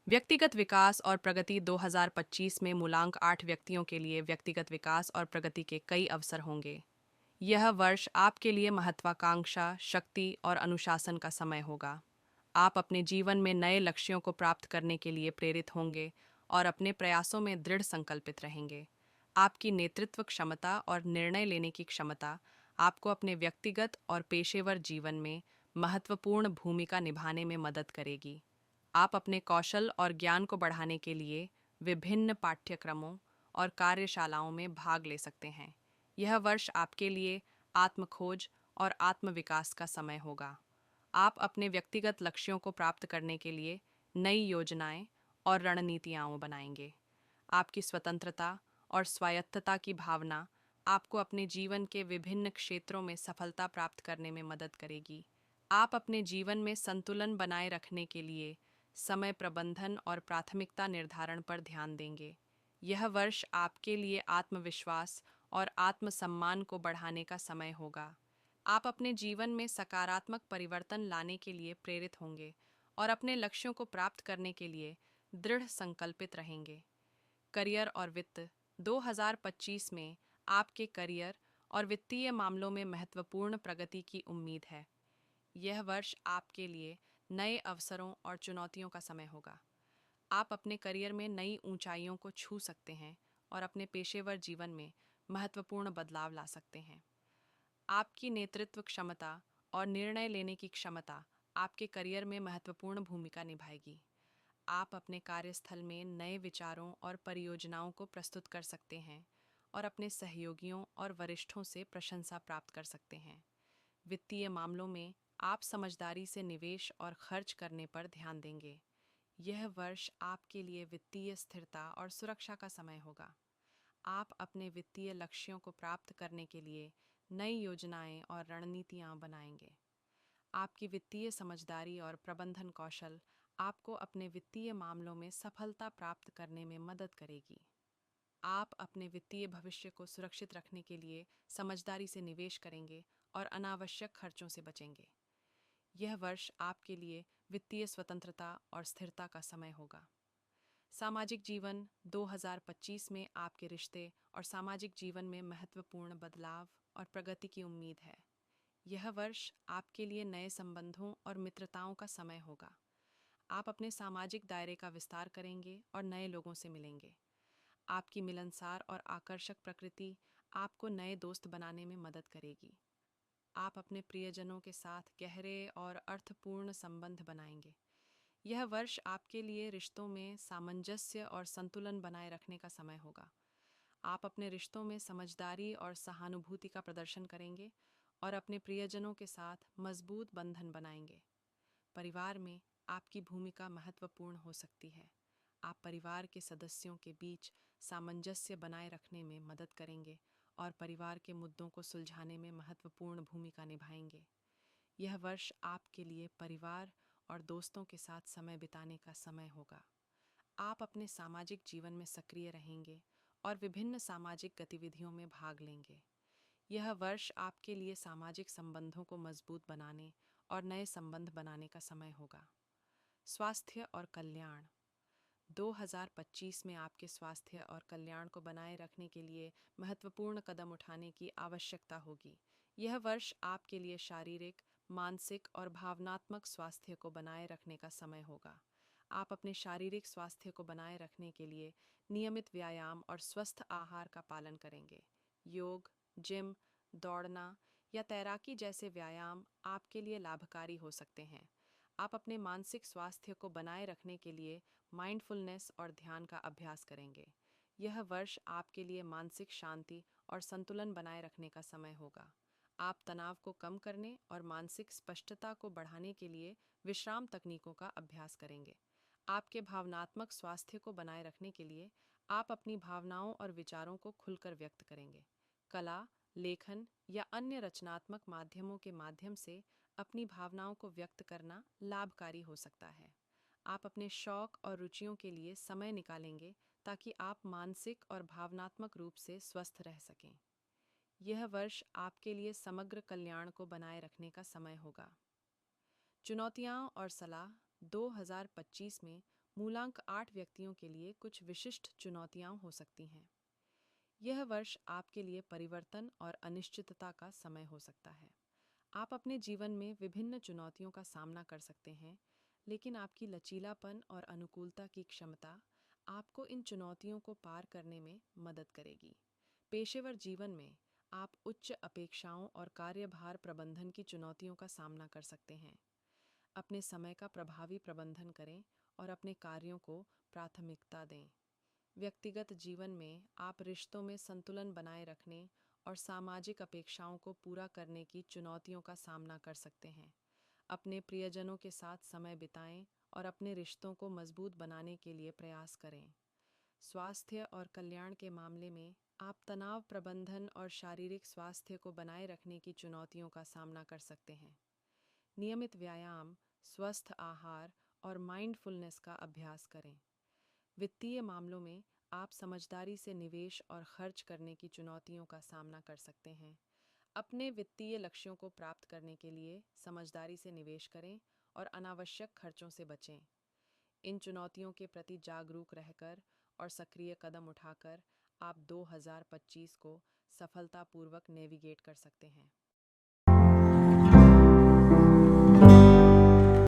व्यक्तिगत विकास और प्रगति 2025 में मूलांक 8 व्यक्तियों के लिए व्यक्तिगत विकास और प्रगति के कई अवसर होंगे। यह वर्ष आपके लिए महत्वाकांक्षा, शक्ति और अनुशासन का समय होगा। आप अपने जीवन में नए लक्ष्यों को प्राप्त करने के लिए प्रेरित होंगे और अपने प्रयासों में दृढ़ संकल्पित रहेंगे। आपकी नेतृत्व क्षमता और निर्णय लेने की क्षमता आपको अपने व्यक्तिगत और पेशेवर जीवन में महत्वपूर्ण भूमिका निभाने में मदद करेगी। आप अपने कौशल और ज्ञान को बढ़ाने के लिए विभिन्न पाठ्यक्रमों और कार्यशालाओं में भाग ले सकते हैं। यह वर्ष आपके लिए आत्मखोज और आत्मविकास का समय होगा। आप अपने व्यक्तिगत लक्ष्यों को प्राप्त करने के लिए नई योजनाएं और रणनीतियाँ बनाएंगे। आपकी स्वतंत्रता और स्वायत्तता की भावना आपको अपने जीवन के विभिन्न क्षेत्रों में सफलता प्राप्त करने में मदद करेगी। आप अपने जीवन में संतुलन बनाए रखने के लिए समय प्रबंधन और प्राथमिकता निर्धारण पर ध्यान देंगे। यह वर्ष आपके लिए आत्मविश्वास और आत्मसम्मान को बढ़ाने का समय होगा। आप अपने जीवन में सकारात्मक परिवर्तन लाने के लिए प्रेरित होंगे और अपने लक्ष्यों को प्राप्त करने के लिए दृढ़ संकल्पित रहेंगे। करियर और वित्त 2025 में आपके करियर और वित्तीय मामलों में महत्वपूर्ण प्रगति की उम्मीद है। यह वर्ष आपके लिए नए अवसरों और चुनौतियों का समय होगा। आप अपने करियर में नई ऊंचाइयों को छू सकते हैं और अपने पेशेवर जीवन में महत्वपूर्ण बदलाव ला सकते हैं। आपकी नेतृत्व क्षमता और निर्णय लेने की क्षमता आपके करियर में महत्वपूर्ण भूमिका निभाएगी। आप अपने कार्यस्थल में नए विचारों और परियोजनाओं को प्रस्तुत कर सकते हैं और अपने सहयोगियों और वरिष्ठों से प्रशंसा प्राप्त कर सकते हैं। वित्तीय मामलों में आप समझदारी से निवेश और खर्च करने पर ध्यान देंगे। यह वर्ष आपके लिए वित्तीय स्थिरता और सुरक्षा का समय होगा। आप अपने वित्तीय लक्ष्यों को प्राप्त करने के लिए नई योजनाएं और रणनीतियां बनाएंगे। आपकी वित्तीय समझदारी और प्रबंधन कौशल आपको अपने वित्तीय मामलों में सफलता प्राप्त करने में मदद करेगी। आप अपने वित्तीय भविष्य को सुरक्षित रखने के लिए समझदारी से निवेश करेंगे और अनावश्यक खर्चों से बचेंगे। यह वर्ष आपके लिए वित्तीय स्वतंत्रता और स्थिरता का समय होगा। सामाजिक जीवन 2025 में आपके रिश्ते और सामाजिक जीवन में महत्वपूर्ण बदलाव और प्रगति की उम्मीद है। यह वर्ष आपके लिए नए संबंधों और मित्रताओं का समय होगा। आप अपने सामाजिक दायरे का विस्तार करेंगे और नए लोगों से मिलेंगे। आपकी मिलनसार और आकर्षक प्रकृति आपको नए दोस्त बनाने में मदद करेगी। आप अपने प्रियजनों के साथ गहरे और अर्थपूर्ण संबंध बनाएंगे। यह वर्ष आपके लिए रिश्तों में सामंजस्य और संतुलन बनाए रखने का समय होगा। आप अपने रिश्तों में समझदारी और सहानुभूति का प्रदर्शन करेंगे और अपने प्रियजनों के साथ मजबूत बंधन बनाएंगे। परिवार में आपकी भूमिका महत्वपूर्ण हो सकती है। आप परिवार के सदस्यों के बीच सामंजस्य बनाए रखने में मदद करेंगे और परिवार के मुद्दों को सुलझाने में महत्वपूर्ण भूमिका निभाएंगे। यह वर्ष आपके लिए परिवार और दोस्तों के साथ समय बिताने का समय होगा। आप अपने सामाजिक जीवन में सक्रिय रहेंगे और विभिन्न सामाजिक गतिविधियों में भाग लेंगे। यह वर्ष आपके लिए सामाजिक संबंधों को मजबूत बनाने और नए संबंध बनाने का समय होगा। स्वास्थ्य और कल्याण 2025 में आपके स्वास्थ्य और कल्याण को बनाए रखने के लिए महत्वपूर्ण कदम उठाने की आवश्यकता होगी। यह वर्ष आपके लिए शारीरिक, मानसिक और भावनात्मक स्वास्थ्य को बनाए रखने का समय होगा। आप अपने शारीरिक स्वास्थ्य को बनाए रखने के लिए नियमित व्यायाम और स्वस्थ आहार का पालन करेंगे। योग, जिम, दौड़ना या तैराकी जैसे व्यायाम आपके लिए लाभकारी हो सकते हैं। आप अपने मानसिक स्वास्थ्य को बनाए रखने के लिए माइंडफुलनेस और ध्यान का अभ्यास करेंगे। यह वर्ष आपके लिए मानसिक शांति और संतुलन बनाए रखने का समय होगा। आप तनाव को कम करने और मानसिक स्पष्टता को बढ़ाने के लिए विश्राम तकनीकों का अभ्यास करेंगे। आपके भावनात्मक स्वास्थ्य को बनाए रखने के लिए आप अपनी भावनाओं और विचारों को खुलकर व्यक्त करेंगे। कला, लेखन या अन्य रचनात्मक माध्यमों के माध्यम से अपनी भावनाओं को व्यक्त करना लाभकारी हो सकता है। आप अपने शौक और रुचियों के लिए समय निकालेंगे ताकि आप मानसिक और भावनात्मक रूप से स्वस्थ रह सकें। यह वर्ष आपके लिए समग्र कल्याण को बनाए रखने का समय होगा। चुनौतियां और सलाह 2025 में मूलांक 8 व्यक्तियों के लिए कुछ विशिष्ट चुनौतियां हो सकती हैं। यह वर्ष आपके लिए परिवर्तन और अनिश्चितता का समय हो सकता है। आप अपने जीवन में विभिन्न चुनौतियों का सामना कर सकते हैं, लेकिन आपकी लचीलापन और अनुकूलता की क्षमता आपको इन चुनौतियों को पार करने में मदद करेगी। पेशेवर जीवन में आप उच्च अपेक्षाओं और कार्यभार प्रबंधन की चुनौतियों का सामना कर सकते हैं। अपने समय का प्रभावी प्रबंधन करें और अपने कार्यों को प्राथमिकता दें। व्यक्तिगत जीवन में आप रिश्तों में संतुलन बनाए रखने और सामाजिक अपेक्षाओं को पूरा करने की चुनौतियों का सामना कर सकते हैं। अपने प्रियजनों के साथ समय बिताएं और अपने रिश्तों को मजबूत बनाने के लिए प्रयास करें। स्वास्थ्य और कल्याण के मामले में आप तनाव प्रबंधन और शारीरिक स्वास्थ्य को बनाए रखने की चुनौतियों का सामना कर सकते हैं। नियमित व्यायाम, स्वस्थ आहार और माइंडफुलनेस का अभ्यास करें। वित्तीय मामलों में आप समझदारी से निवेश और खर्च करने की चुनौतियों का सामना कर सकते हैं। अपने वित्तीय लक्ष्यों को प्राप्त करने के लिए समझदारी से निवेश करें और अनावश्यक खर्चों से बचें। इन चुनौतियों के प्रति जागरूक रहकर और सक्रिय कदम उठाकर आप 2025 को सफलतापूर्वक नेविगेट कर सकते हैं।